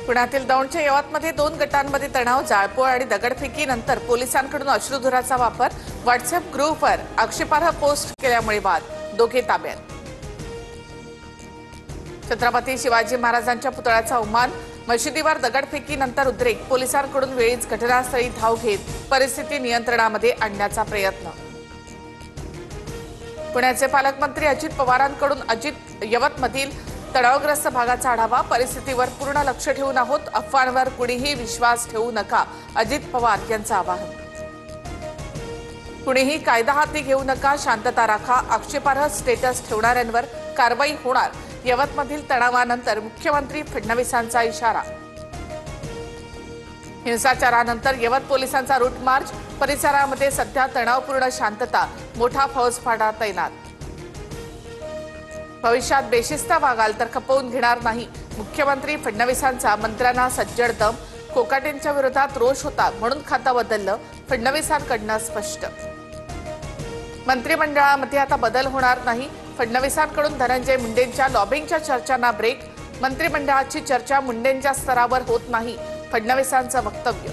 पुण्यातील दौंडच्या यवतमध्ये 2 गटांमध्ये तणाव, जाळपोळ आणि दगडफेकीनंतर पोलिसांकडून अश्रुधुराचा वापर, व्हॉट्सअप ग्रुपवर आक्षेपार्ह पोस्ट केल्यामुळे वाद, दोघे ताब्यात. छत्रपती शिवाजी महाराजांच्या पुतळ्याचा अवमान, मशिदीवर दगडफेकीनंतर उद्रेक, पोलिसांकडून वेळीच घटनास्थळी धाव घेत परिस्थिती नियंत्रणामध्ये आणण्याचा प्रयत्न. पुण्याचे पालकमंत्री अजित पवारांकडून यवतमधील तणावग्रस्त भागाचा आढावा, परिस्थितीवर पूर्ण लक्ष ठेवून आहोत, अफवांवर कुणीही विश्वास ठेवू नका, अजित पवार यांचं आवाहन. कुणीही कायदा हाती घेऊ नका, शांतता राखा, आक्षेपार्ह स्टेटस ठेवणाऱ्यांवर कारवाई होणार, यवतमधील तणावानंतर मुख्यमंत्री फडणवीसांचा इशारा. हिंसाचारानंतर यवत पोलिसांचा रूट मार्च, परिसरामध्ये सध्या तणावपूर्ण शांतता, मोठा फौजफाटा तैनात. भविष्यात बेशिस्त वागाल तर खपवून घेणार नाही, मुख्यमंत्री फडणवीसांचा मंत्र्यांना सज्जड दम, कोकाटेंच्या विरोधात रोष होता म्हणून खातं बदललं, फडणवीसांकडनं स्पष्ट. मंत्रिमंडळामध्ये आता बदल होणार नाही, फडणवीसांकडून धनंजय मुंडेंच्या लॉबिंगच्या चर्चांना ब्रेक, मंत्रिमंडळाची चर्चा मुंडेंच्या स्तरावर होत नाही, फडणवीसांचं वक्तव्य.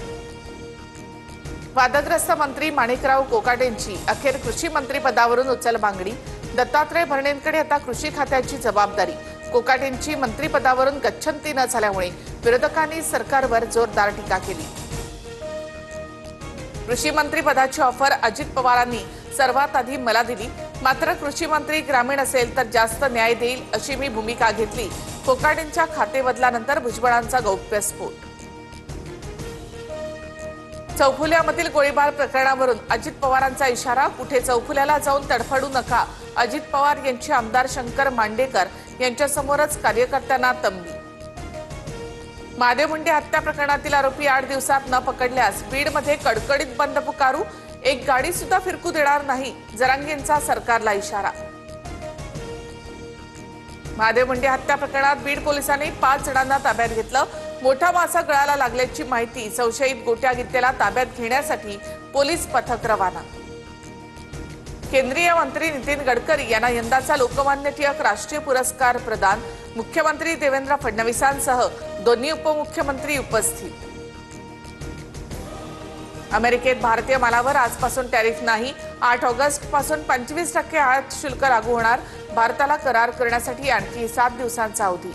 वादग्रस्त मंत्री माणिकराव कोकाटेंची अखेर कृषी मंत्रिपदावरून उचलबांगडी, दत्तात्रय भरणेंकडे आता कृषी खात्याची जबाबदारी, कोकाटेंची मंत्रिपदावरून गच्छंती न झाल्यामुळे विरोधकांनी सरकारवर जोरदार टीका केली. कृषी मंत्रिपदाची ऑफर अजित पवारांनी सर्वात आधी मला दिली, मात्र कृषी मंत्री ग्रामीण असेल तर जास्त न्याय देईल अशी मी भूमिका घेतली, कोकाटेंच्या खातेबदलानंतर भुजबळांचा गौप्यस्फोट. चौफुल्यामधील गोळीबार प्रकरणावरून अजित पवारांचा इशारा, कुठे चौफुल्याला जाऊन तडफडू नका, अजित पवार यांची आमदार शंकर मांडेकर यांच्यासमोरच कार्यकर्त्यांना तंबी. महादेव मुंडे हत्या प्रकरणातील आरोपी 8 दिवसात न पकडल्यास बीडमध्ये कडकडीत बंद पुकारू, एक गाडी सुद्धा फिरकू देणार नाही, जरांगेंचा सरकारला इशारा. महादेव मुंडे हत्या प्रकरणात बीड पोलिसांनी 5 जणांना ताब्यात घेतलं, मोठा मासा गळाला लागल्याची माहिती, संशयित गोट्या गित्तेला ताब्यात घेण्यासाठी पोलीस पथक रवाना. केंद्रीय मंत्री नितीन गडकरी यांना यंदाचा लोकमान्य टिळक राष्ट्रीय पुरस्कार प्रदान, मुख्यमंत्री देवेंद्र फडणवीसांसह दोन्ही उपमुख्यमंत्री उपस्थित. अमेरिकेत भारतीय मालावर आजपासून टॅरिफ नाही, 8 ऑगस्ट पासून 25% आयात शुल्क लागू होणार, भारताला करार करण्यासाठी आणखी 7 दिवसांचा अवधी.